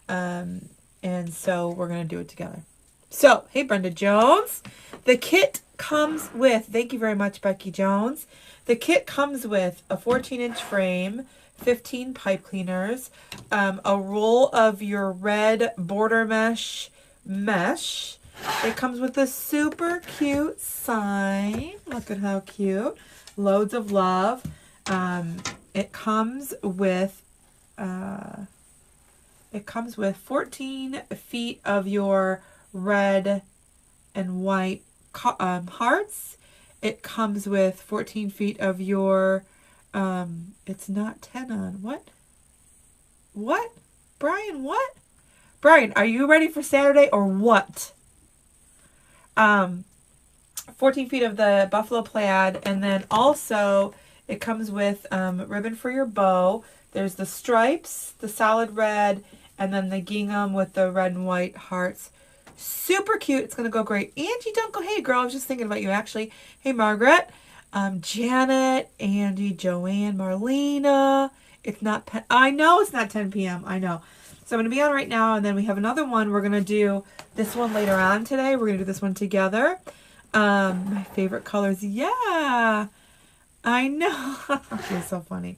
And so we're going to do it together. So, hey, Brenda Jones. The kit comes with, thank you very much, Becky Jones. The kit comes with a 14-inch frame, 15 pipe cleaners, a roll of your red border mesh. It comes with a super cute sign. Look at how cute. Loads of love. It comes with 14 feet of your red and white hearts. It comes with 14 feet of your, it's not 10 on. What? Brian, what? Brian, are you ready for Saturday or what? 14 feet of the buffalo plaid, and then also it comes with ribbon for your bow. There's the stripes, the solid red, and then the gingham with the red and white hearts. Super cute. It's going to go great. Angie Dunkel, hey girl, I was just thinking about you actually. Hey Margaret, Janet, Angie, Joanne, Marlena. It's not, I know it's not 10 p.m. I know. So I'm going to be on right now, and then we have another one. We're going to do this one later on today. We're going to do this one together. My favorite colors. Yeah, I know. You're so funny.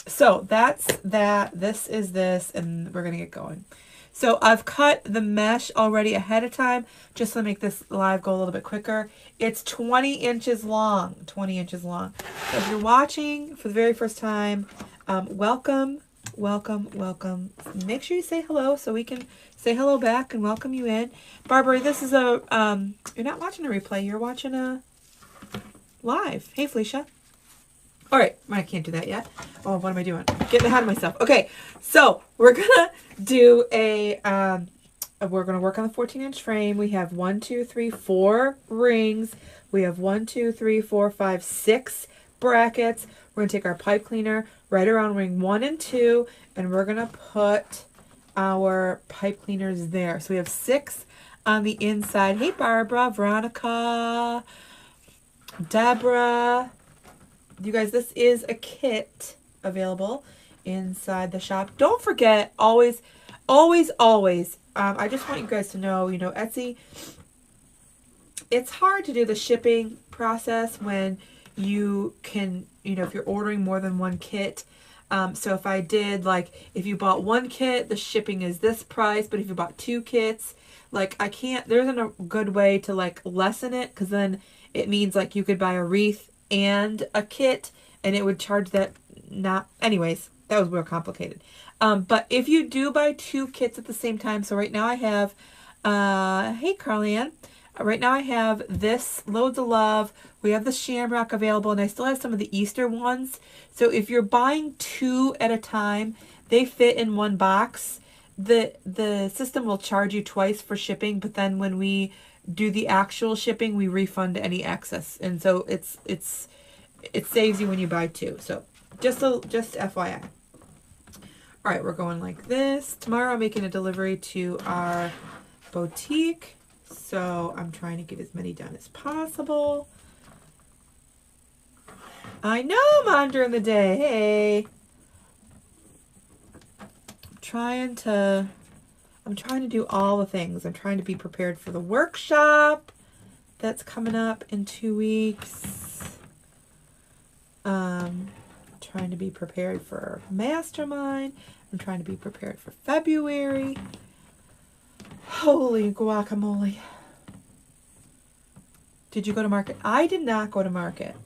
So that's that. This is this, and we're going to get going. So I've cut the mesh already ahead of time just to make this live go a little bit quicker. It's 20 inches long. 20 inches long. So if you're watching for the very first time, welcome. Welcome. Make sure you say hello so we can say hello back and welcome you in. Barbara, this is a, you're not watching a replay, you're watching a live. Hey, Felicia. All right, I can't do that yet. Oh, what am I doing? Getting ahead of myself. Okay, so we're going to do we're going to work on the 14-inch frame. We have 4 rings. We have 6 brackets. We're going to take our pipe cleaner right around ring 1 and 2, and we're going to put our pipe cleaners there. So we have 6 on the inside. Hey, Barbara, Veronica, Deborah. You guys, this is a kit available inside the shop. Don't forget, always, I just want you guys to know, Etsy, it's hard to do the shipping process when you can, if you're ordering more than one kit. So if I did, if you bought one kit, the shipping is this price, but if you bought 2 kits, there isn't a good way to, lessen it, because then it means, you could buy a wreath and a kit, and it would charge that, anyways, that was real complicated. But if you do buy 2 kits at the same time, so right now I have, hey, Carly-Ann, right now I have this, Loads of Love. We have the Shamrock available, and I still have some of the Easter ones. So if you're buying 2 at a time, they fit in one box. The system will charge you twice for shipping, but then when we do the actual shipping, we refund any excess. And so it saves you when you buy 2. So just FYI. All right, we're going like this. Tomorrow I'm making a delivery to our boutique. So I'm trying to get as many done as possible. I know I'm on during the day. Hey. I'm trying to do all the things. I'm trying to be prepared for the workshop that's coming up in 2 weeks. Trying to be prepared for Mastermind. I'm trying to be prepared for February. Holy guacamole. Did you go to market? I did not go to market.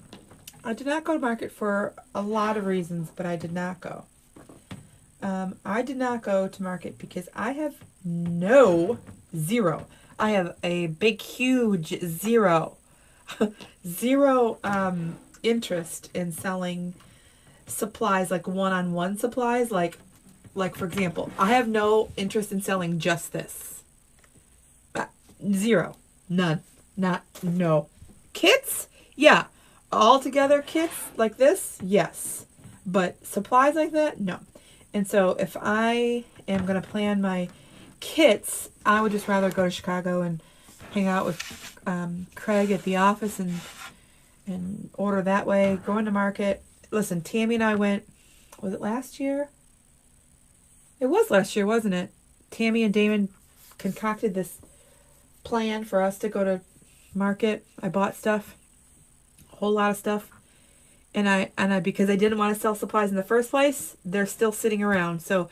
I did not go to market for a lot of reasons, but I did not go. I did not go to market because I have zero. I have a big, huge zero. Zero interest in selling supplies, like one-on-one supplies. Like for example, I have no interest in selling just this. Zero. None. No. Kits? Yeah. All together kits like this? Yes. But supplies like that? No. And so if I am going to plan my kits, I would just rather go to Chicago and hang out with Craig at the office and order that way, go into market. Listen, Tammy and I went, was it last year? It was last year, wasn't it? Tammy and Damon concocted this plan for us to go to market. I bought stuff, a whole lot of stuff. And I because I didn't want to sell supplies in the first place, they're still sitting around. So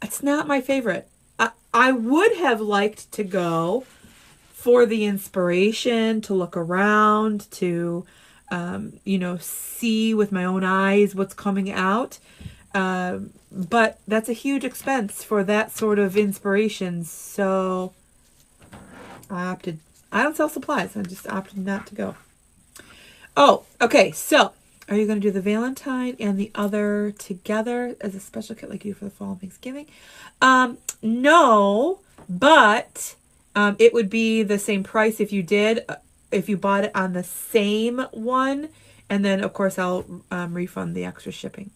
it's not my favorite. I would have liked to go for the inspiration, to look around, to see with my own eyes what's coming out. But that's a huge expense for that sort of inspiration. So I opted. I don't sell supplies. I just opted not to go. Oh, okay. So are you going to do the Valentine and the other together as a special kit like you do for the fall and Thanksgiving? No, but it would be the same price if you did, if you bought it on the same one. And then, of course, I'll refund the extra shipping.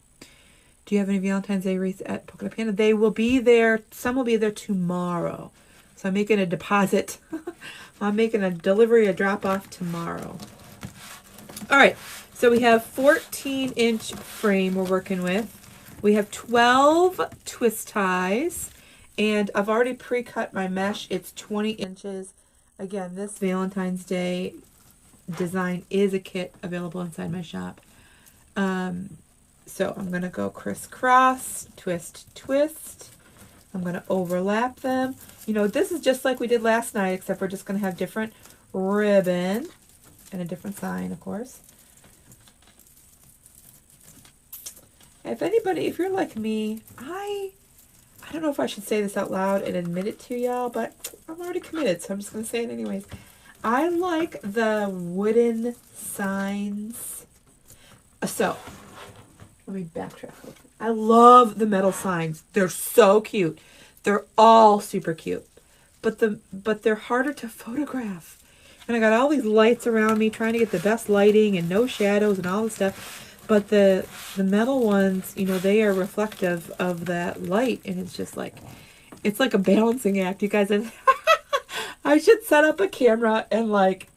Do you have any Valentine's Day wreaths at Polka Dot Panda? They will be there. Some will be there tomorrow. So I'm making a deposit. I'm making a delivery, a drop-off tomorrow. All right. So we have 14-inch frame we're working with. We have 12 twist ties. And I've already pre-cut my mesh. It's 20 inches. Again, this Valentine's Day design is a kit available inside my shop. So I'm going to go crisscross, twist, twist. I'm going to overlap them. You know, this is just like we did last night, except we're just going to have different ribbon and a different sign, of course. If you're like me, I don't know if I should say this out loud and admit it to y'all, but I'm already committed, so I'm just going to say it anyways. I like the wooden signs. So, let me backtrack. I love the metal signs. They're so cute. They're all super cute. But they're harder to photograph. And I got all these lights around me trying to get the best lighting and no shadows and all this stuff. But the metal ones, you know, they are reflective of that light. And it's just like, it's like a balancing act. You guys, I should set up a camera and like,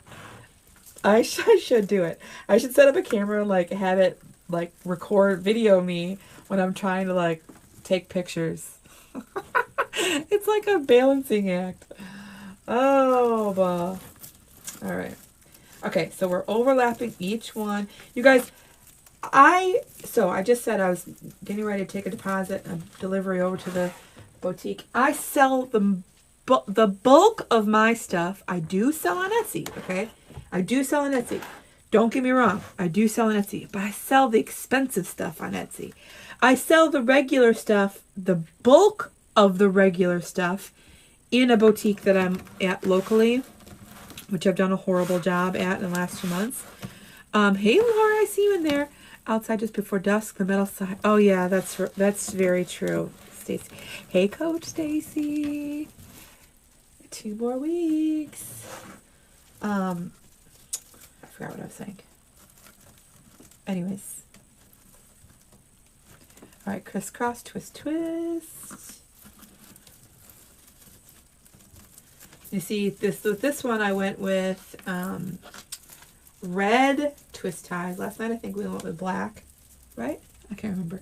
I should do it. I should set up a camera and like have it like record video me when I'm trying to like take pictures. It's like a balancing act. Oh, bah. All right. Okay, so we're overlapping each one. You guys, I just said I was getting ready to take a deposit and delivery over to the boutique. I sell the bulk of my stuff. I do sell on Etsy, okay? I do sell on Etsy. Don't get me wrong. I do sell on Etsy, but I sell the expensive stuff on Etsy. I sell the regular stuff, the bulk of the regular stuff, in a boutique that I'm at locally, which I've done a horrible job at in the last 2 months. Hey, Laura, I see you in there. Outside just before dusk, the metal side. Oh, yeah, that's very true, Stacy. Hey, Coach Stacy. 2 more weeks. I forgot what I was saying. Anyways. All right, crisscross, twist, twist. You see, with this one, I went with red twist ties. Last night, I think we went with black, right? I can't remember.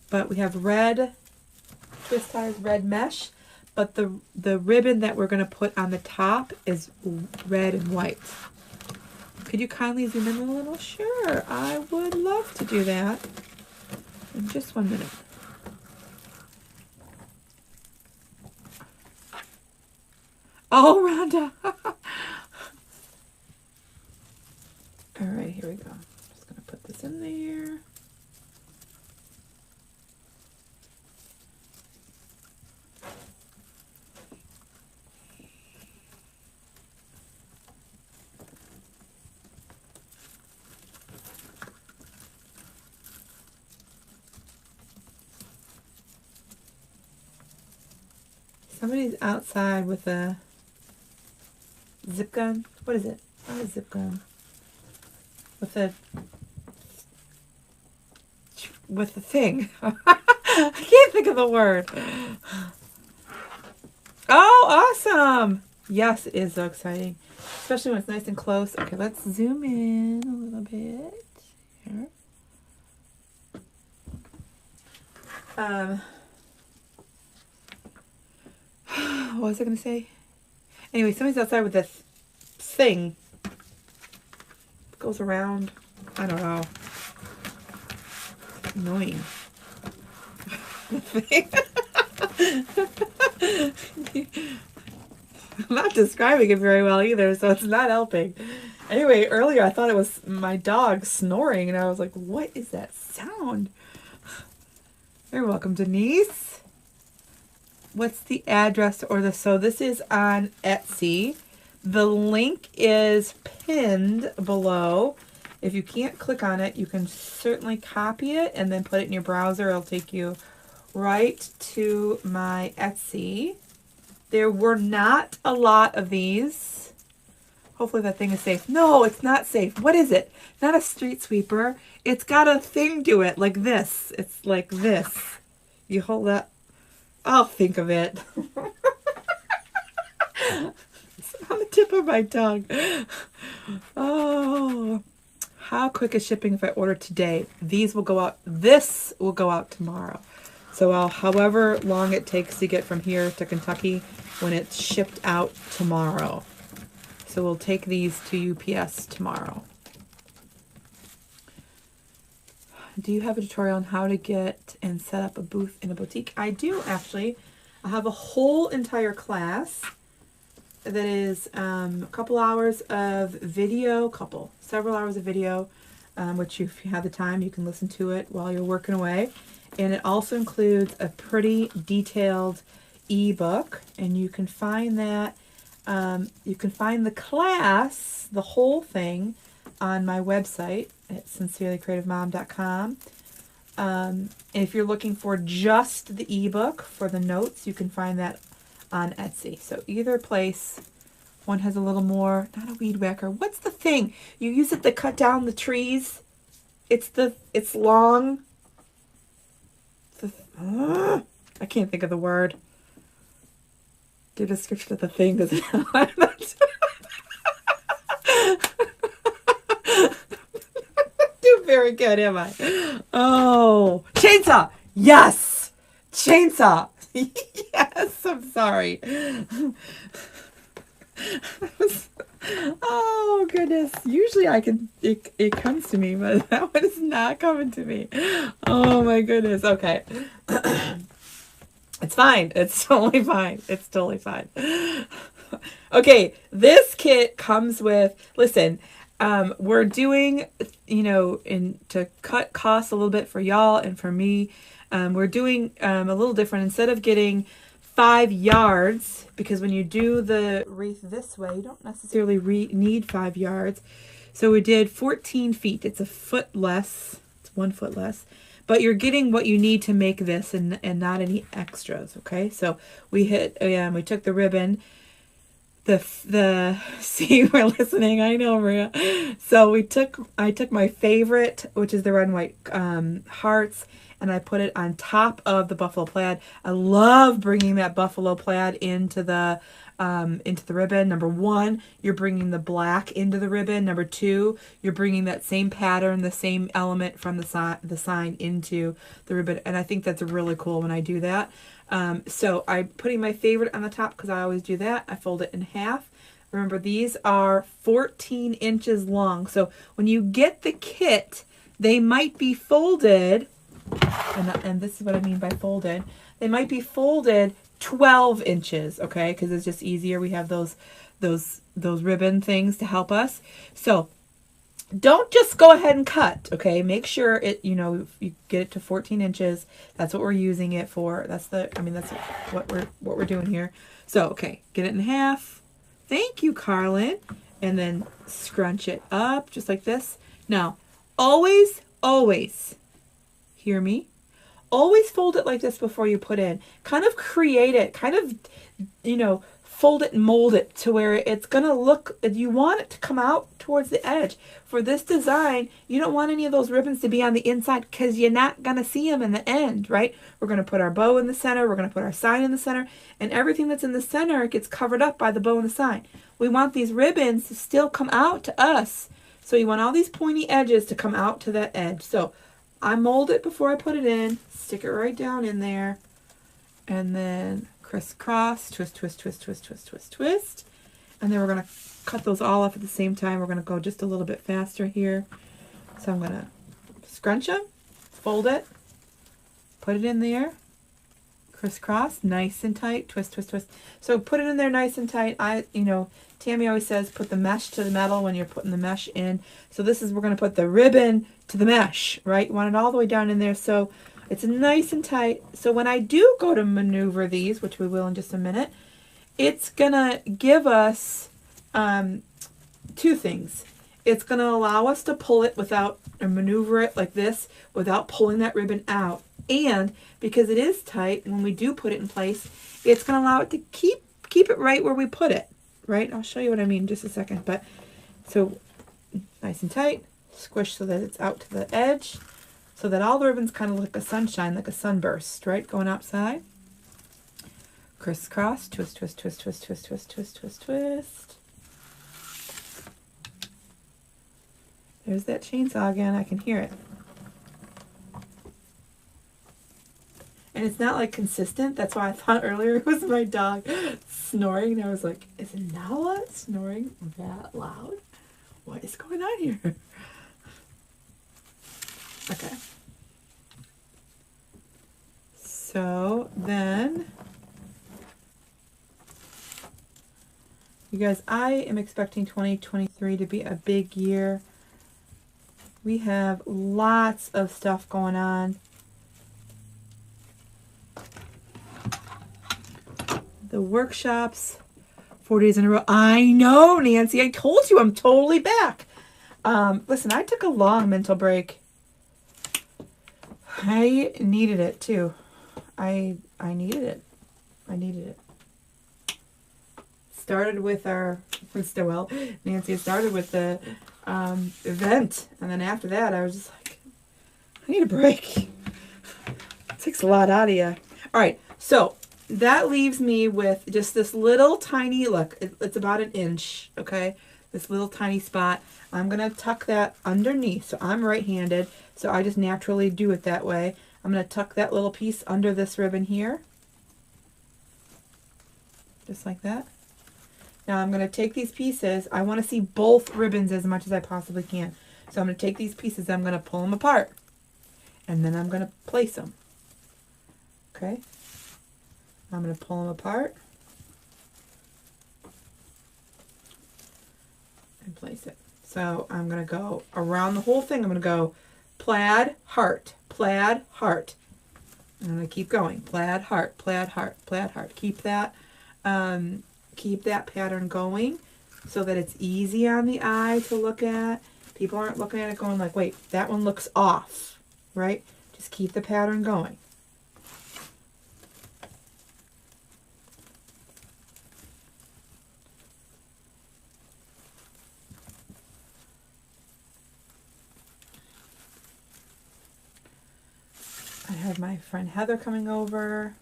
But we have red twist ties, red mesh. But the ribbon that we're going to put on the top is red and white. Could you kindly zoom in a little? Sure, I would love to do that. In just 1 minute. Oh, Rhonda. All right, here we go. I'm just going to put this in there. Somebody's outside with a zip gun. What is it? Not a zip gun. With a thing. I can't think of the word. Oh, awesome. Yes, it is so exciting. Especially when it's nice and close. Okay, let's zoom in a little bit. Here. what was I going to say? Anyway, somebody's outside with this thing. It goes around. I don't know. Annoying. I'm not describing it very well either, so it's not helping. Anyway, earlier I thought it was my dog snoring, and I was like, what is that sound? You're welcome, Denise. What's the address or the... So this is on Etsy. The link is pinned below. If you can't click on it, you can certainly copy it and then put it in your browser. It'll take you right to my Etsy. There were not a lot of these. Hopefully that thing is safe. No, it's not safe. What is it? Not a street sweeper. It's got a thing to it like this. It's like this. You hold that. I'll think of it. It's on the tip of my tongue. Oh. How quick is shipping if I order today? These will go out. This will go out tomorrow. So however long it takes to get from here to Kentucky when it's shipped out tomorrow. So we'll take these to UPS tomorrow. Do you have a tutorial on how to get and set up a booth in a boutique? I do, actually. I have a whole entire class that is a couple hours of video, several hours of video, which if you have the time, you can listen to it while you're working away. And it also includes a pretty detailed ebook, and you can find that, you can find the class, the whole thing, on my website at sincerelycreativemom.com. And if you're looking for just the ebook for the notes, you can find that on Etsy. So either place. One has a little more, not a weed whacker. What's the thing? You use it to cut down the trees. It's long. I can't think of the word. The description of the thing doesn't I'm not do very good, am I? Oh, chainsaw. Yes, chainsaw. Yes, I'm sorry. Oh goodness, usually it comes to me, but that one is not coming to me. Oh my goodness. Okay. It's fine. It's totally fine. It's totally fine. Okay, this kit comes with, listen, we're doing, to cut costs a little bit for y'all and for me, we're doing a little different. Instead of getting 5 yards, because when you do the wreath this way, you don't necessarily need 5 yards. So we did 14 feet. It's a foot less. It's 1 foot less. But you're getting what you need to make this and not any extras, okay? So we we took the ribbon. See, we're listening. I know, Maria. So I took my favorite, which is the red and white hearts, and I put it on top of the buffalo plaid. I love bringing that buffalo plaid into the ribbon. Number 1, you're bringing the black into the ribbon. Number 2, you're bringing that same pattern, the same element from the sign into the ribbon. And I think that's really cool when I do that. So I'm putting my favorite on the top because I always do that. I fold it in half. Remember, these are 14 inches long. So when you get the kit, they might be folded, and this is what I mean by folded. They might be folded 12 inches, okay? Because it's just easier. We have those ribbon things to help us. So don't just go ahead and cut, okay? Make sure you get it to 14 inches. That's what we're using it for. That's what we're doing here. So, okay, get it in half. Thank you, Carlin. And then scrunch it up just like this. Now, always, hear me? Always fold it like this before you put in. Kind of create it. Kind of, fold it and mold it to where it's going to look, you want it to come out towards the edge. For this design, you don't want any of those ribbons to be on the inside because you're not going to see them in the end, right? We're going to put our bow in the center. We're going to put our sign in the center. And everything that's in the center gets covered up by the bow and the sign. We want these ribbons to still come out to us. So you want all these pointy edges to come out to that edge. So I mold it before I put it in. Stick it right down in there. And then crisscross, twist, twist, twist, twist, twist, twist, twist. And then we're going to cut those all off at the same time. We're going to go just a little bit faster here. So I'm going to scrunch them, fold it, put it in there, crisscross, nice and tight, twist, twist, twist. So put it in there nice and tight. Tammy always says put the mesh to the metal when you're putting the mesh in. So this is, we're going to put the ribbon to the mesh, right? You want it all the way down in there so it's nice and tight. So when I do go to maneuver these, which we will in just a minute, it's going to give us two things. It's going to allow us to pull it without, or maneuver it like this without pulling that ribbon out. And because it is tight, when we do put it in place, it's going to allow it to keep it right where we put it, right? I'll show you what I mean in just a second. But so nice and tight, squish so that it's out to the edge, so that all the ribbons kind of look like a sunshine, like a sunburst, right? Going outside. Crisscross, twist, twist, twist, twist, twist, twist, twist, twist, twist. There's that chainsaw again. I can hear it. And it's not like consistent. That's why I thought earlier it was my dog snoring. And I was like, is Nala snoring that loud? What is going on here? Okay. So then, you guys, I am expecting 2023 to be a big year. We have lots of stuff going on. The workshops, 4 days in a row. I know, Nancy. I told you I'm totally back. Listen, I took a long mental break. I needed it too. I needed it. I needed it. Started with Nancy started with the event, and then after that I was just like, I need a break. It takes a lot out of you. All right, so that leaves me with just this little tiny, look, it's about an inch, okay? This little tiny spot. I'm going to tuck that underneath. So I'm right-handed, so I just naturally do it that way. I'm going to tuck that little piece under this ribbon here. Just like that. Now I'm going to take these pieces. I want to see both ribbons as much as I possibly can. So I'm going to take these pieces, I'm going to pull them apart. And then I'm going to place them. Okay? I'm going to pull them apart and place it. So I'm going to go around the whole thing. I'm going to go plaid, heart, plaid, heart. I'm going to keep going. Plaid, heart, plaid, heart, plaid, heart. Keep that pattern going so that it's easy on the eye to look at. People aren't looking at it going like, wait, that one looks off, right? Just keep the pattern going. I have my friend Heather coming over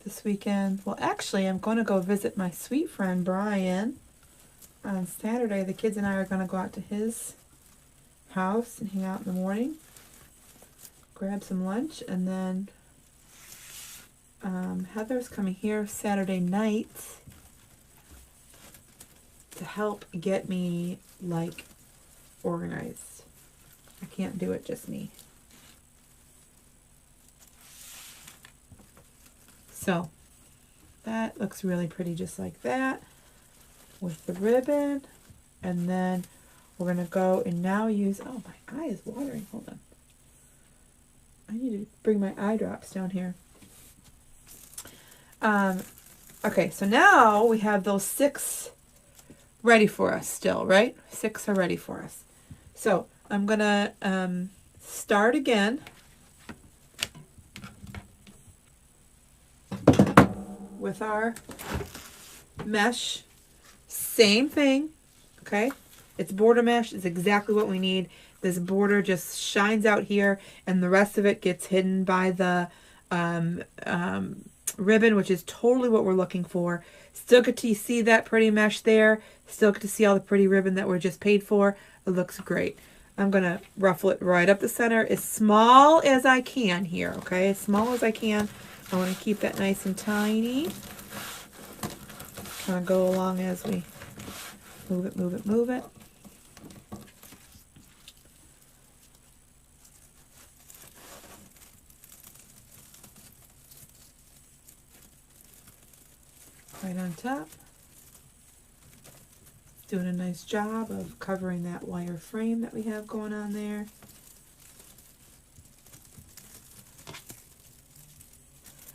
this weekend. Well, actually, I'm going to go visit my sweet friend Brian on Saturday. The kids and I are going to go out to his house and hang out in the morning, grab some lunch, and then Heather's coming here Saturday night to help get me, like, organized. I can't do it just me. So that looks really pretty just like that with the ribbon. And then we're going to go and now use, oh, my eye is watering. Hold on. I need to bring my eye drops down here. Okay, so now we have those 6 ready for us still, right? 6 are ready for us. So I'm going to start again with our mesh. Same thing, okay? It's border mesh. It's exactly what we need. This border just shines out here, and the rest of it gets hidden by the ribbon, which is totally what we're looking for. Still get to see that pretty mesh there. Still get to see all the pretty ribbon that we're just paid for. It looks great. I'm going to ruffle it right up the center as small as I can here, okay? As small as I can I want to keep that nice and tiny. Kind of go along as we move it, move it, move it. Right on top. Doing a nice job of covering that wire frame that we have going on there.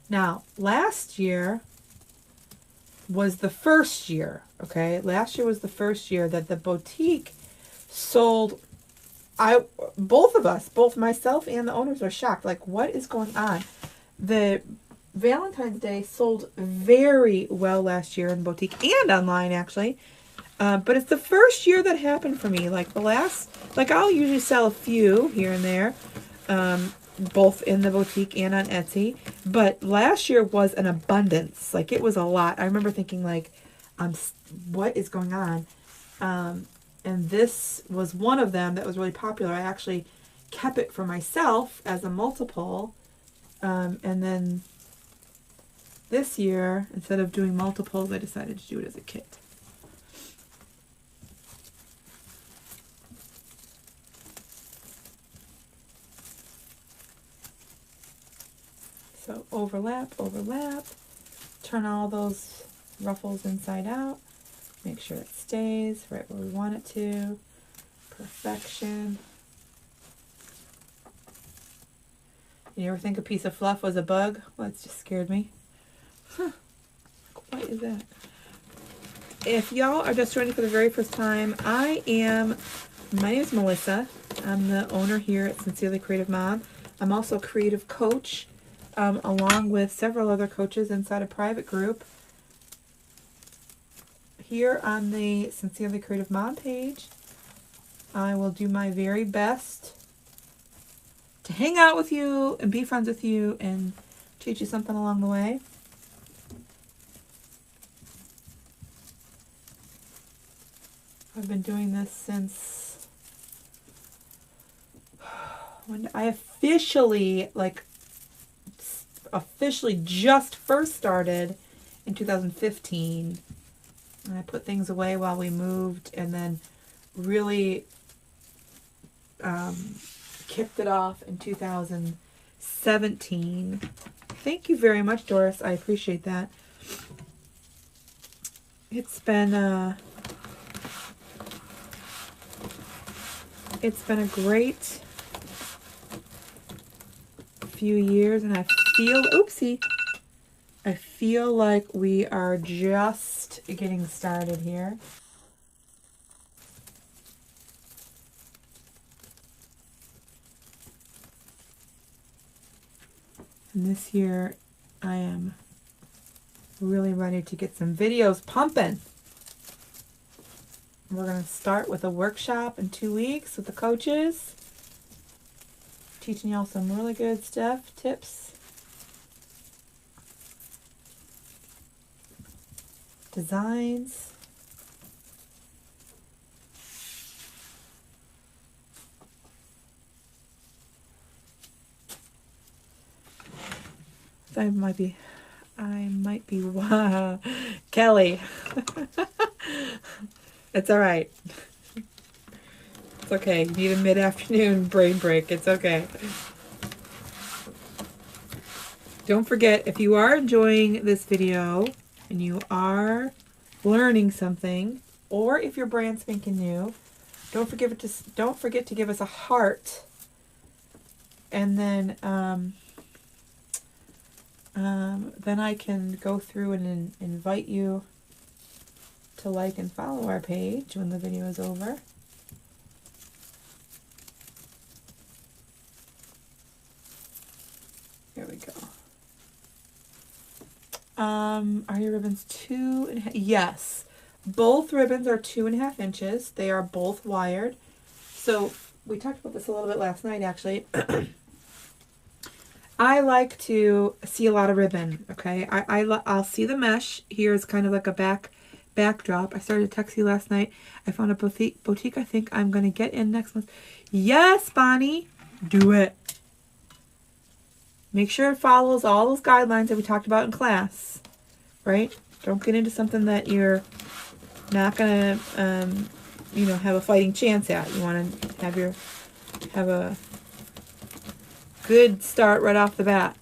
Now, last year was the first year, okay? Last year was the first year that the boutique sold. Both of us, both myself and the owners, were shocked. Like, what is going on? The Valentine's Day sold very well last year in boutique and online, actually. But it's the first year that happened for me. Like, I'll usually sell a few here and there, both in the boutique and on Etsy. But last year was an abundance. Like, it was a lot. I remember thinking, like, what is going on? And this was one of them that was really popular. I actually kept it for myself as a multiple. And then this year, instead of doing multiples, I decided to do it as a kit. So overlap, overlap, turn all those ruffles inside out, make sure it stays right where we want it to, perfection. You ever think a piece of fluff was a bug? Well, it just scared me. Huh, what is that? If y'all are just joining for the very first time, my name is Melissa. I'm the owner here at Sincerely Creative Mom. I'm also a creative coach, along with several other coaches inside a private group. Here on the Sincerely Creative Mom page, I will do my very best to hang out with you and be friends with you and teach you something along the way. I've been doing this since when I officially just first started in 2015. And I put things away while we moved, and then really kicked it off in 2017. Thank you very much, Doris. I appreciate that. It's been a great few years, and I feel like we are just getting started here. And this year, I am really ready to get some videos pumping. We're going to start with a workshop in 2 weeks with the coaches, teaching y'all some really good stuff, tips, designs. I might be wow. Kelly. It's all right. It's okay. You need a mid-afternoon brain break. It's okay. Don't forget, if you are enjoying this video and you are learning something, or if you're brand spanking new, don't forget to give us a heart, and then I can go through and invite you to like and follow our page when the video is over. There we go. Are your ribbons 2.5? Yes, both ribbons are 2.5 inches. They are both wired. So we talked about this a little bit last night, actually. I like to see a lot of ribbon. Okay, I'll see the mesh. Here's kind of like a backdrop. I started a Texie last night. I found a boutique I think I'm going to get in next month. Yes, Bonnie, do it. Make sure it follows all those guidelines that we talked about in class, right? Don't get into something that you're not going to, have a fighting chance at. You want to have a good start right off the bat.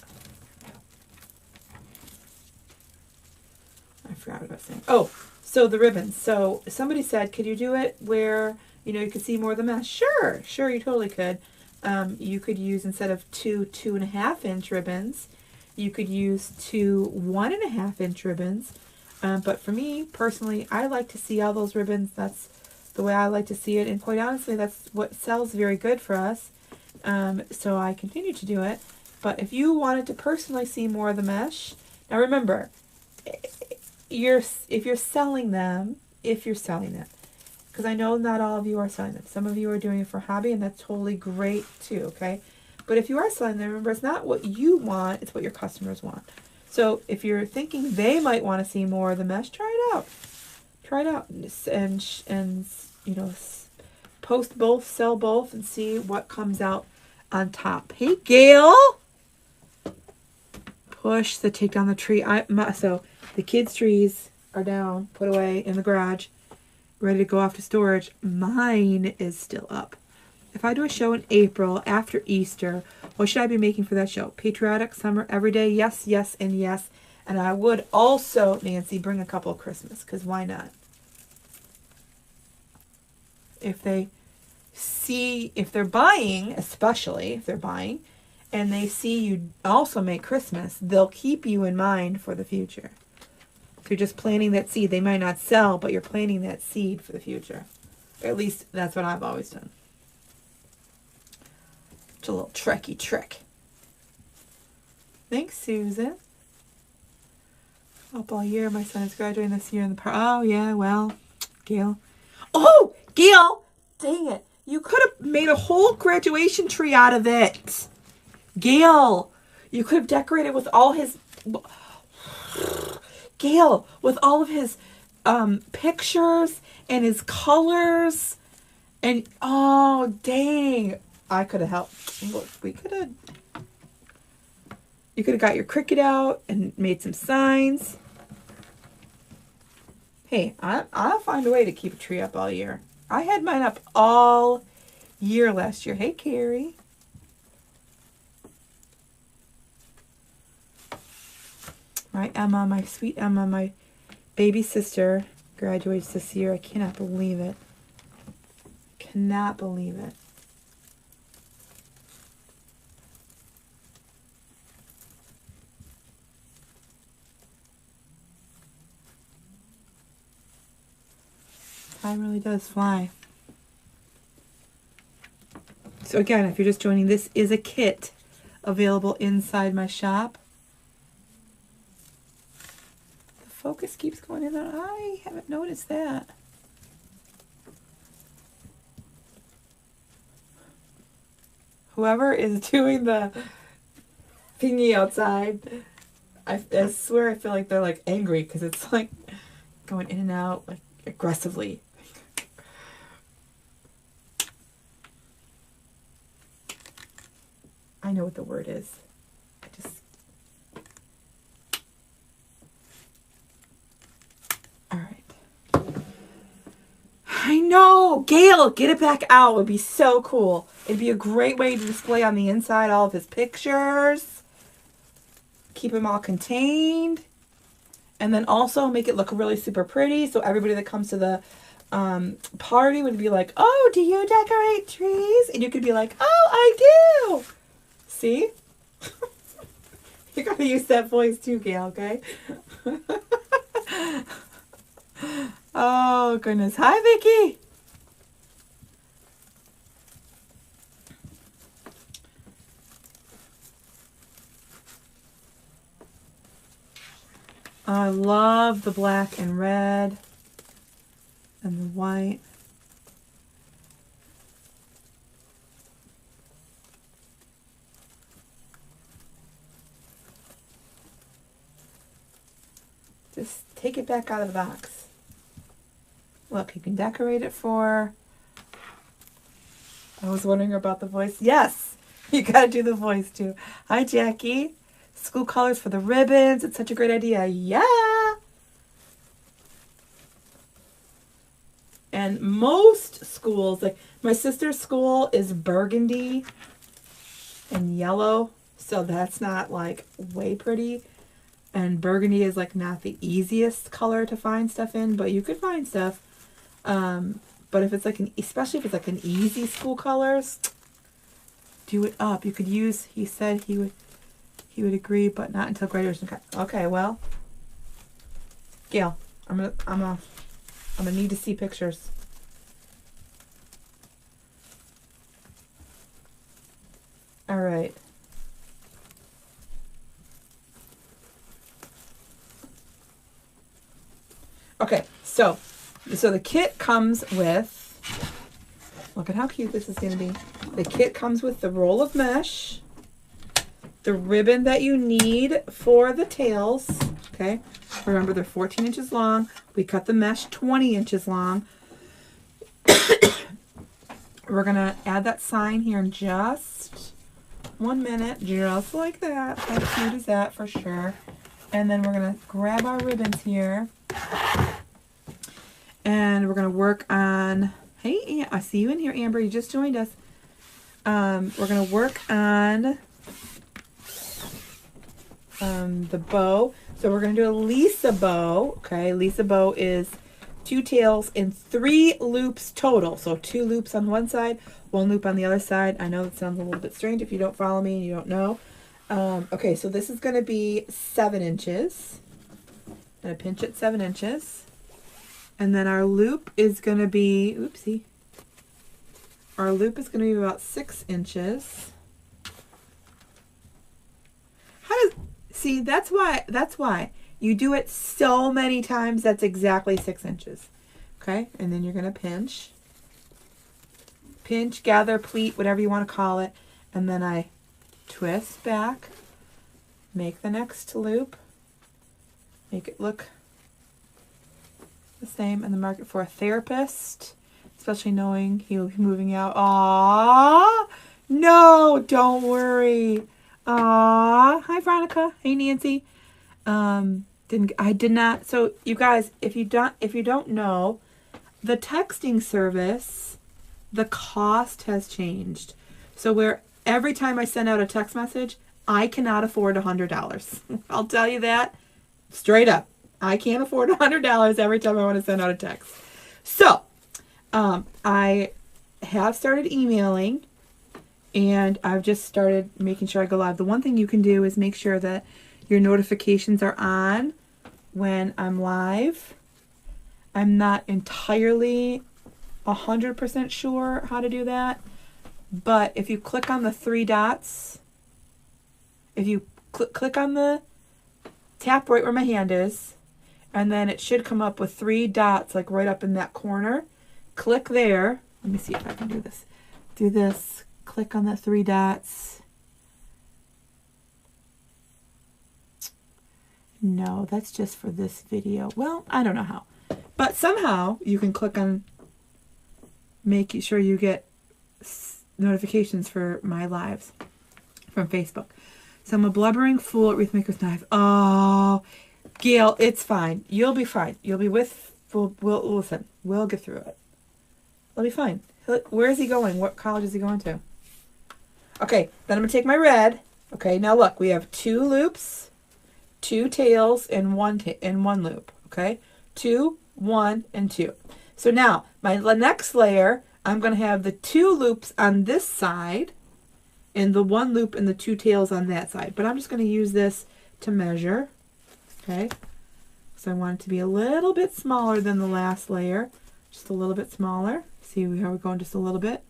I forgot what I was saying. Oh, so the ribbons. So somebody said, could you do it where, you could see more of the mesh? Sure, you totally could. You could use, instead of 2.5-inch ribbons, you could use 2 1.5-inch ribbons. But for me, personally, I like to see all those ribbons. That's the way I like to see it. And quite honestly, that's what sells very good for us. So I continue to do it. But if you wanted to personally see more of the mesh, now remember, if you're selling them, because I know not all of you are selling them. Some of you are doing it for hobby, and that's totally great too, okay? But if you are selling them, remember, it's not what you want, it's what your customers want. So if you're thinking they might want to see more of the mesh, try it out. Try it out and post both, sell both, and see what comes out on top. Hey, Gail! Push the take down the tree. So the kids' trees are down, put away in the garage, ready to go off to storage. Mine is still up. If I do a show in April after Easter, what should I be making for that show? Patriotic, summer, everyday? Yes, yes, and yes. And I would also, Nancy, bring a couple of Christmas, because why not? If they're buying, especially if they're buying, and they see you also make Christmas, they'll keep you in mind for the future. If you're just planting that seed, they might not sell, but you're planting that seed for the future. Or at least that's what I've always done. It's a little tricky trick. Thanks, Susan. Up all year. My son is graduating this year in the park. Oh, yeah, well, Gail. Oh, Gail! Dang it. You could have made a whole graduation tree out of it. Gail, you could have decorated with all his... Gail, with all of his pictures and his colors. And, oh, dang. I could have helped. Look, you could have got your Cricut out and made some signs. Hey, I'll find a way to keep a tree up all year. I had mine up all year last year. Hey, Carrie. My Emma, my sweet Emma, my baby sister graduates this year. I cannot believe it. Cannot believe it. Time really does fly. So again, if you're just joining, this is a kit available inside my shop. The focus keeps going in and out. I haven't noticed that. Whoever is doing the thingy outside, I swear I feel like they're like angry because it's like going in and out like aggressively. I know what the word is. All right. I know! Gail, get it back out. It would be so cool. It'd be a great way to display on the inside all of his pictures. Keep them all contained. And then also make it look really super pretty. So everybody that comes to the party would be like, oh, do you decorate trees? And you could be like, oh, I do. See? You gotta use that voice too, Gail, okay? Oh, goodness. Hi, Vicky. I love the black and red and the white. Just take it back out of the box. Look, you can decorate it for... I was wondering about the voice. Yes! You gotta do the voice too. Hi, Jackie. School colors for the ribbons. It's such a great idea. Yeah. And most schools, like my sister's school is burgundy and yellow. So that's not like way pretty. And burgundy is like not the easiest color to find stuff in, but you could find stuff. But if it's like especially if it's like an easy school colors, do it up. You could use, he said he would agree, but not until graduation. Okay, well, Gail, I'm gonna need to see pictures. All right. Okay, so the kit comes with, look at how cute this is going to be. The kit comes with the roll of mesh, the ribbon that you need for the tails, okay? Remember, they're 14 inches long. We cut the mesh 20 inches long. We're going to add that sign here in just 1 minute, just like that. How cute is that for sure? And then we're going to grab our ribbons here. And we're going to work on, hey, I see you in here, Amber. You just joined us. We're going to work on the bow. So we're going to do a Lisa bow. Okay, Lisa bow is 2 tails and 3 loops total. So 2 loops on one side, 1 loop on the other side. I know that sounds a little bit strange if you don't follow me and you don't know. Okay, so this is going to be 7 inches. I'm going to pinch it 7 inches. And then our loop is going to be, oopsie. Our loop is going to be about 6 inches. See, that's why you do it so many times. That's exactly 6 inches. Okay. And then you're going to pinch, gather, pleat, whatever you want to call it. And then I twist back, make the next loop, make it look the same, and then mark it for a therapist, especially knowing he'll be moving out. Aww, no, don't worry. Aww, hi Veronica, hey Nancy. I did not. So you guys, if you don't know, the texting service, the cost has changed. So where every time I send out a text message, I cannot afford $100. I'll tell you that straight up. I can't afford $100 every time I want to send out a text. So, I have started emailing, and I've just started making sure I go live. The one thing you can do is make sure that your notifications are on when I'm live. I'm not entirely 100% sure how to do that, but if you click on the 3 dots, if you click on the tap right where my hand is, and then it should come up with 3 dots, like right up in that corner. Click there. Let me see if I can do this. Do this. Click on the 3 dots. No, that's just for this video. Well, I don't know how. But somehow you can click on making sure you get notifications for my lives from Facebook. So I'm a blubbering fool at Wreath Maker's Knife. Oh, Gail, it's fine. You'll be fine. You'll be with, we'll listen. We'll get through it. It'll be fine. Where is he going? What college is he going to? Okay, then I'm going to take my red. Okay, now look. We have 2 loops, 2 tails, and one loop. Okay, 2, 1, and 2. So now, my next layer, I'm going to have the 2 loops on this side, and the 1 loop and the 2 tails on that side. But I'm just going to use this to measure. Okay, so I want it to be a little bit smaller than the last layer, just a little bit smaller. See how we're going just a little bit,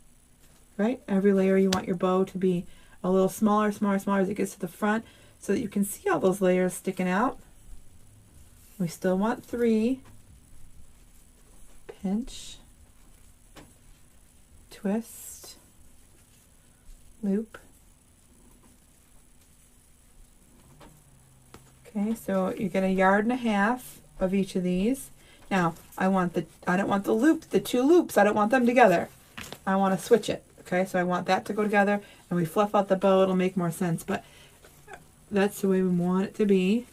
right? Every layer you want your bow to be a little smaller, smaller, smaller as it gets to the front so that you can see all those layers sticking out. We still want 3. Pinch, twist, loop. Okay, so you get 1.5 yards of each of these. Now, I don't want the 2 loops, I don't want them together. I want to switch it. Okay, so I want that to go together, and we fluff out the bow, it'll make more sense, but that's the way we want it to be.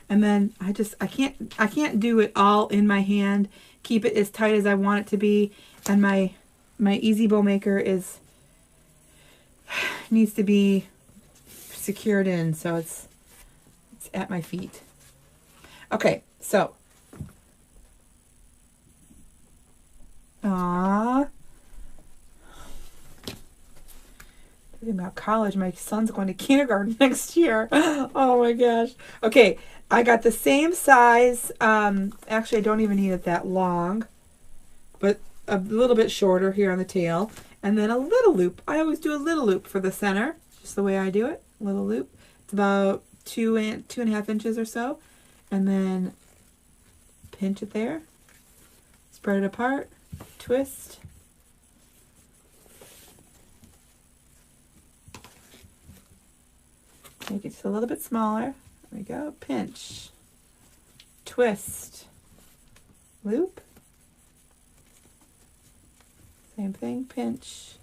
And then I can't do it all in my hand, keep it as tight as I want it to be, and my Easy Bow Maker needs to be secured in, so it's at my feet. Okay, so thinking about college. My son's going to kindergarten next year. Oh my gosh. Okay, I got the same size. Actually, I don't even need it that long, but a little bit shorter here on the tail. And then a little loop. I always do a little loop for the center, just the way I do it. Little loop. It's about 2.5 inches or so. And then pinch it there. Spread it apart. Twist. Make it just a little bit smaller. There we go. Pinch. Twist. Loop. Same thing. Pinch.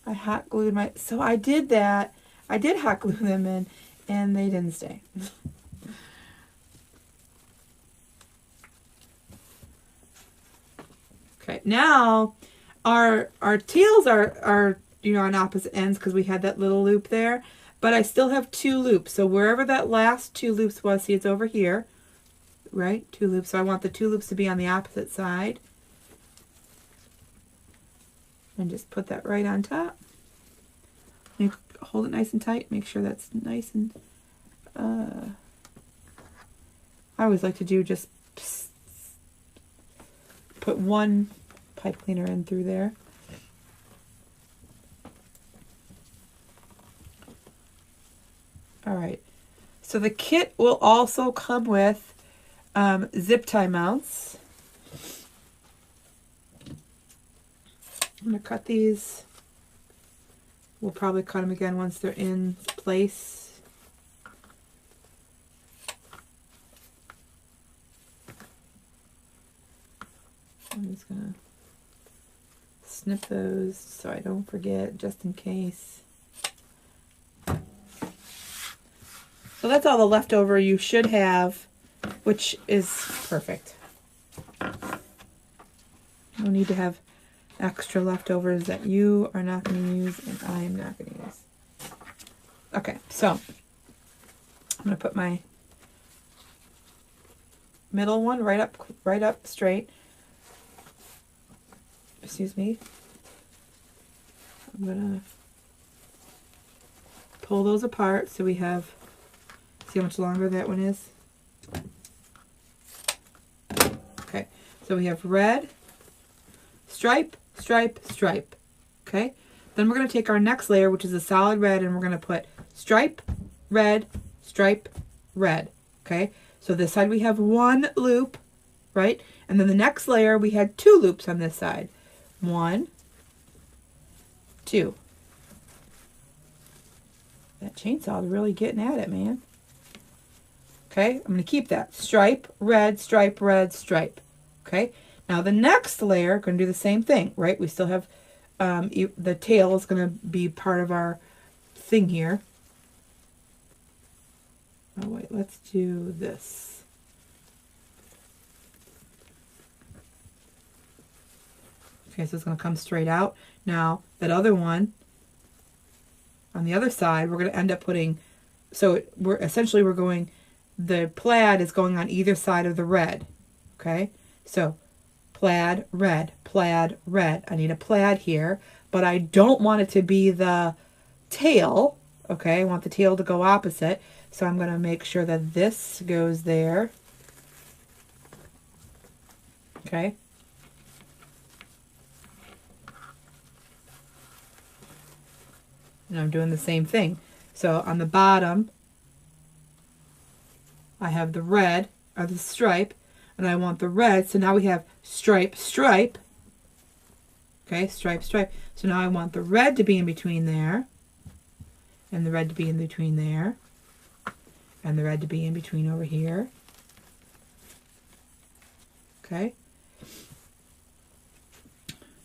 I hot glued my... So I did that. I did hot glue them in, and they didn't stay. Okay, now our tails are on opposite ends because we had that little loop there, but I still have 2 loops. So wherever that last 2 loops was, see, it's over here, right? 2 loops. So I want the 2 loops to be on the opposite side, and just put that right on top. Hold it nice and tight. Make sure that's nice and. I always like to do just. Put one pipe cleaner in through there. All right. So the kit will also come with zip tie mounts. I'm going to cut these. We'll probably cut them again once they're in place. I'm just going to snip those so I don't forget, just in case. So that's all the leftover you should have, which is perfect. No need to have extra leftovers that you are not going to use and I am not going to use. Okay, so I'm going to put my middle one right up straight. Excuse me. I'm going to pull those apart so we have, see how much longer that one is? Okay, so we have red, stripe, stripe, stripe. Okay, then we're going to take our next layer, which is a solid red, and we're going to put stripe, red, stripe, red. Okay, so this side we have 1 loop, right? And then the next layer we had 2 loops on this side. 1, 2. That chainsaw is really getting at it, man. Okay, I'm going to keep that. Stripe, red, stripe, red, stripe. Okay, now the next layer, going to do the same thing, right? We still have the tail is going to be part of our thing here. Oh, wait, let's do this. Okay, so it's going to come straight out. Now, that other one, on the other side, we're going to end up putting, so we're going, the plaid is going on either side of the red. Okay, so plaid, red, plaid, red. I need a plaid here, but I don't want it to be the tail. Okay, I want the tail to go opposite. So I'm going to make sure that this goes there. Okay. And I'm doing the same thing. So on the bottom, I have the red, or the stripe, and I want the red. So now we have stripe, stripe. Okay, stripe, stripe. So now I want the red to be in between there, and the red to be in between there. and the red to be in between over here. Okay.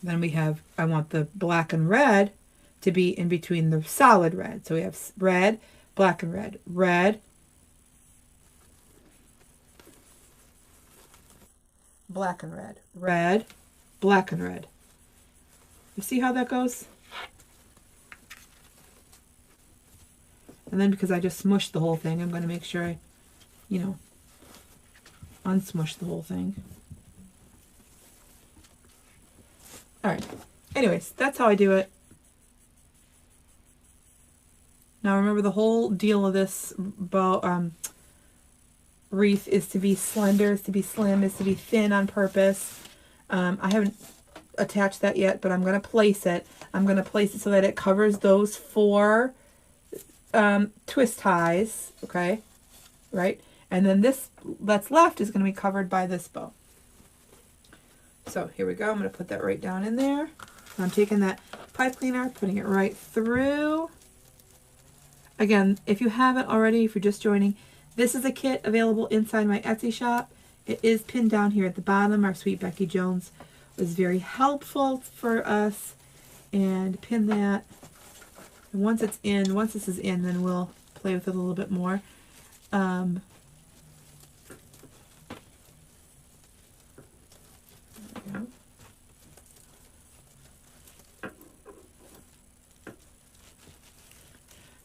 Then we have, I want the black and red to be in between the solid red. So we have red, black and red, red, black and red, red, black and red. You see how that goes? And then because I just smushed the whole thing, I'm going to make sure I, you know, unsmush the whole thing. All right. Anyways, that's how I do it. Now remember, the whole deal of this bow wreath is to be slender, is to be slim, is to be thin on purpose. I haven't attached that yet, but I'm going to place it. I'm going to place it so that it covers those 4 twist ties, okay? Right? And then this that's left is going to be covered by this bow. So here we go. I'm going to put that right down in there. I'm taking that pipe cleaner, putting it right through. Again, if you haven't already, if you're just joining, this is a kit available inside my Etsy shop. It is pinned down here at the bottom. Our sweet Becky Jones was very helpful for us and pin that. And once it's in, once this is in, then we'll play with it a little bit more.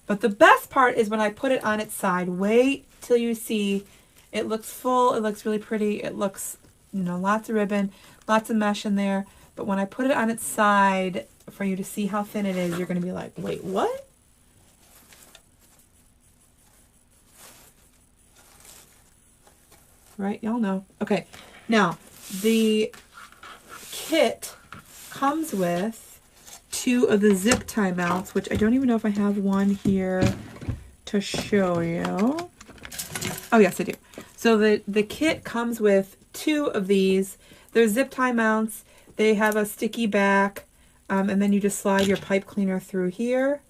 But the best part is when I put it on its side. Wait till you see it looks full. It looks really pretty. It looks, you know, lots of ribbon, lots of mesh in there. But when I put it on its side for you to see how thin it is, you're going to be like, wait, what? Right? Y'all know. Okay. Now, the kit comes with 2 of the zip tie mounts, which I don't even know if I have one here to show you. Oh, yes, I do. So the kit comes with 2 of these. They're zip tie mounts. They have a sticky back, and then you just slide your pipe cleaner through here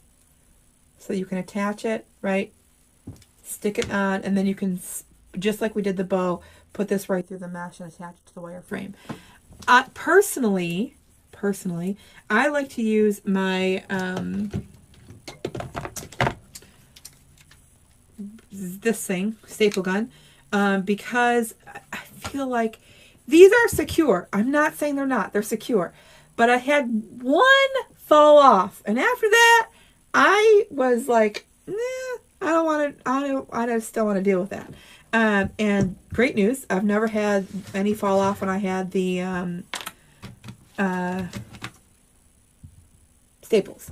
so you can attach it, right? Stick it on, and then you can, just like we did the bow, put this right through the mesh and attach it to the wire frame. Personally, I like to use my this thing, staple gun, because I feel like these are secure. I'm not saying they're not. They're secure. But I had one fall off, and after that, I was like, nah, I don't want to. I still want to deal with that. And great news, I've never had any fall off when I had the staples.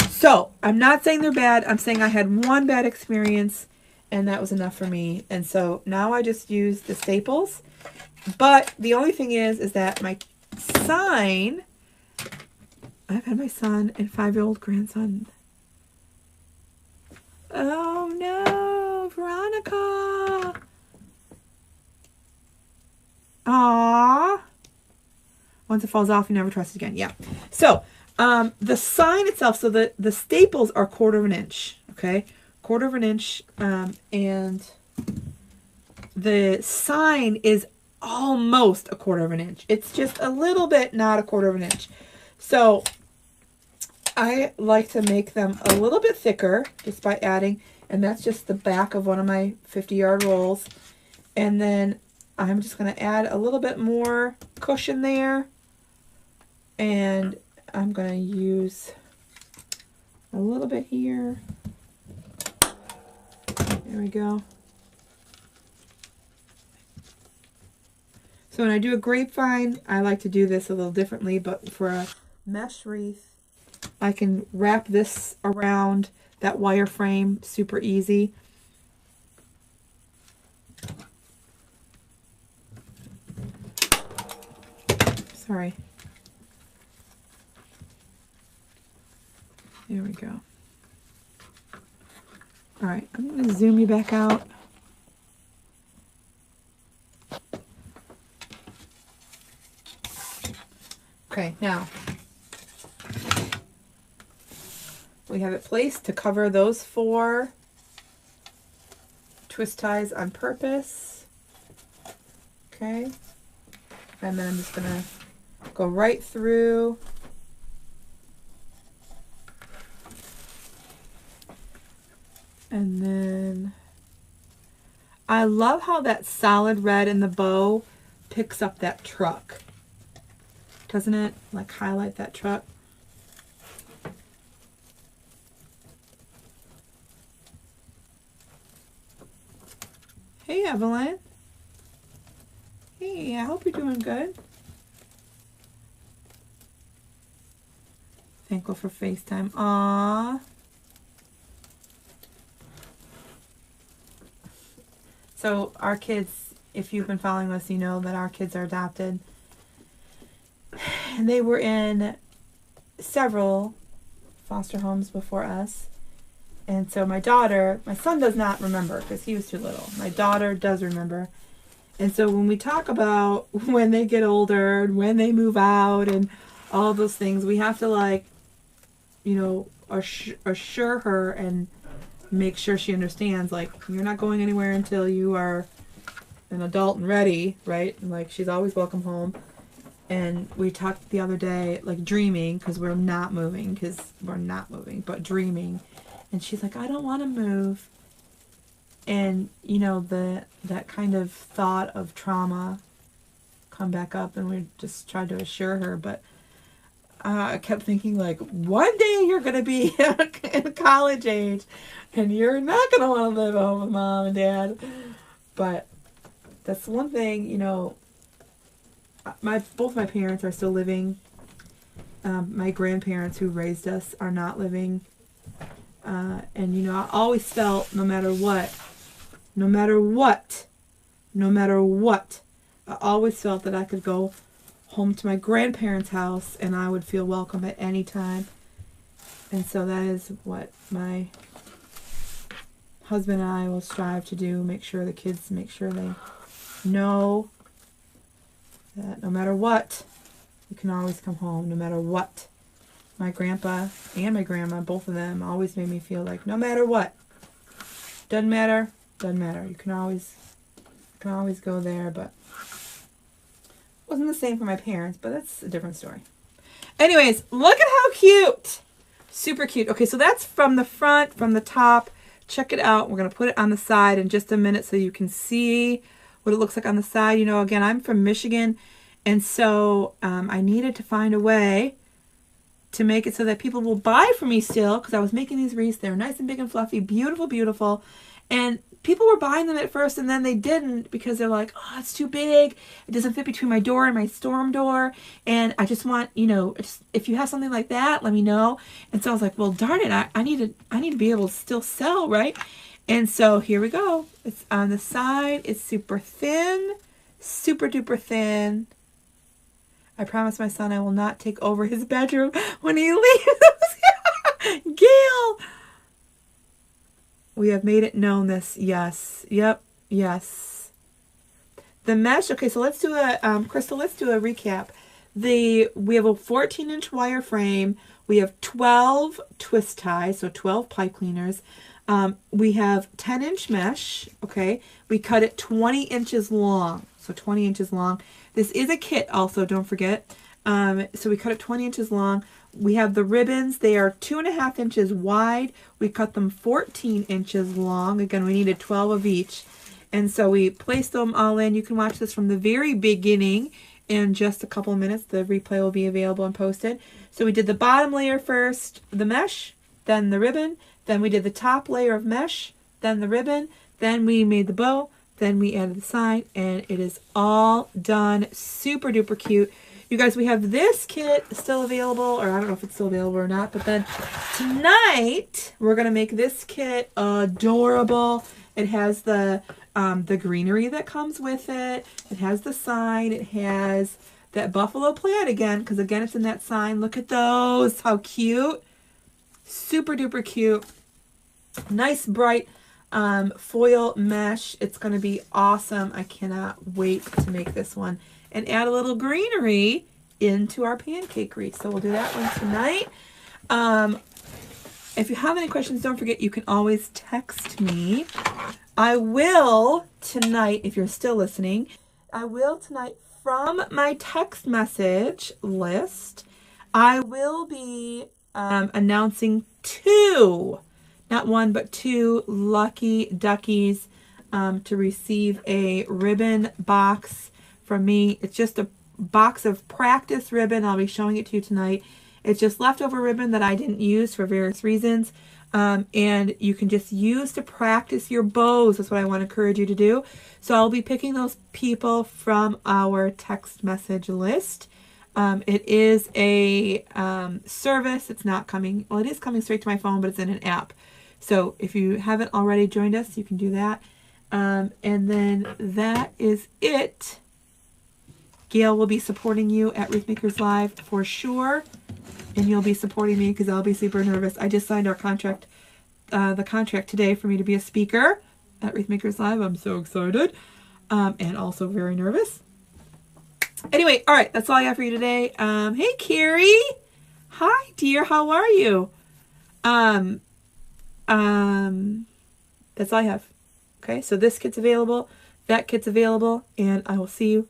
So I'm not saying they're bad. I'm saying I had one bad experience, and that was enough for me. And so now I just use the staples. But the only thing is that my sign, I've had my son and 5-year-old grandson. Oh no, Veronica. Aww. Once it falls off, you never trust it again. Yeah. So, the sign itself, so the staples are 1/4 inch, okay? 1/4 inch, and the sign is almost 1/4 inch. It's just a little bit, not 1/4 inch. So, I like to make them a little bit thicker just by adding, and that's just the back of one of my 50-yard rolls. And then I'm just going to add a little bit more cushion there. And I'm going to use a little bit here. There we go. So when I do a grapevine, I like to do this a little differently, but for a mesh wreath, I can wrap this around that wire frame super easy. Sorry. There we go. All right, I'm going to zoom you back out. Okay, now we have it placed to cover those 4 twist ties on purpose. Okay. And then I'm just going to go right through. And then I love how that solid red in the bow picks up that truck. Doesn't it? Like highlight that truck. Hey, Evelyn. Hey, I hope you're doing good. Thankful for FaceTime. Aww. So our kids, if you've been following us, you know that our kids are adopted. And they were in several foster homes before us. And so my son does not remember because he was too little. My daughter does remember. And so when we talk about when they get older and when they move out and all those things, we have to, like, you know, assure her and make sure she understands, like, you're not going anywhere until you are an adult and ready, right? And, like, she's always welcome home. And we talked the other day, like, dreaming, because we're not moving, but dreaming. And she's like, I don't want to move. And, you know, that kind of thought of trauma come back up, and we just tried to assure her. But I kept thinking, like, one day you're going to be in college age, and you're not going to want to live home with mom and dad. But that's one thing, you know, both my parents are still living. My grandparents who raised us are not living. And, you know, I always felt no matter what, I always felt that I could go home to my grandparents' house and I would feel welcome at any time. And so that is what my husband and I will strive to do, make sure the kids they know that no matter what, you can always come home, no matter what. My grandpa and my grandma, both of them, always made me feel like no matter what, doesn't matter. You can always go there, but it wasn't the same for my parents, but that's a different story. Anyways, look at how cute. Super cute. Okay, so that's from the front, from the top. Check it out. We're going to put it on the side in just a minute so you can see what it looks like on the side. You know, again, I'm from Michigan, and so I needed to find a way to make it so that people will buy from me still, because I was making these wreaths. They're nice and big and fluffy, beautiful, beautiful. And people were buying them at first, and then they didn't because they're like, oh, it's too big. It doesn't fit between my door and my storm door. And I just want, you know, if you have something like that, let me know. And so I was like, well, darn it, I need to be able to still sell, right? And so here we go. It's on the side. It's super thin, super duper thin. I promise my son I will not take over his bedroom when he leaves. Gail! We have made it known this. Yes. Yep. Yes. The mesh. Okay, so let's do a, Crystal, let's do a recap. We have a 14-inch wire frame. We have 12 twist ties, so 12 pipe cleaners. We have 10-inch mesh. Okay. We cut it 20 inches long. So 20 inches long. This is a kit also, don't forget. So we cut it 20 inches long. We have the ribbons. They are 2.5 inches wide. We cut them 14 inches long. Again, we needed 12 of each. And so we placed them all in. You can watch this from the very beginning in just a couple of minutes. The replay will be available and posted. So we did the bottom layer first, the mesh, then the ribbon. Then we did the top layer of mesh, then the ribbon. Then we made the bow. Then we added the sign, and it is all done. Super duper cute. You guys, we have this kit still available, or I don't know if it's still available or not, but then tonight we're going to make this kit adorable. It has the greenery that comes with it. It has the sign. It has that buffalo plaid again, because again, it's in that sign. Look at those. How cute. Super duper cute. Nice, bright foil mesh. It's going to be awesome. I cannot wait to make this one and add a little greenery into our pancake wreath. So we'll do that one tonight. If you have any questions, don't forget you can always text me I will tonight, if you're still listening, I will tonight from my text message list, I will be announcing two, not one, but two lucky duckies to receive a ribbon box from me. It's just a box of practice ribbon. I'll be showing it to you tonight. It's just leftover ribbon that I didn't use for various reasons. And you can just use to practice your bows. That's what I want to encourage you to do. So I'll be picking those people from our text message list. It is a service. It's not coming, well, it is coming straight to my phone, but it's in an app. So if you haven't already joined us, you can do that. And then that is it. Gail will be supporting you at Wreath Makers Live for sure. And you'll be supporting me because I'll be super nervous. I just signed our contract, the contract today for me to be a speaker at Wreath Makers Live. I'm so excited and also very nervous. Anyway, all right, that's all I have for you today. Hey, Carrie. Hi, dear. How are you? That's all I have. Okay, so this kit's available, that kit's available, and I will see you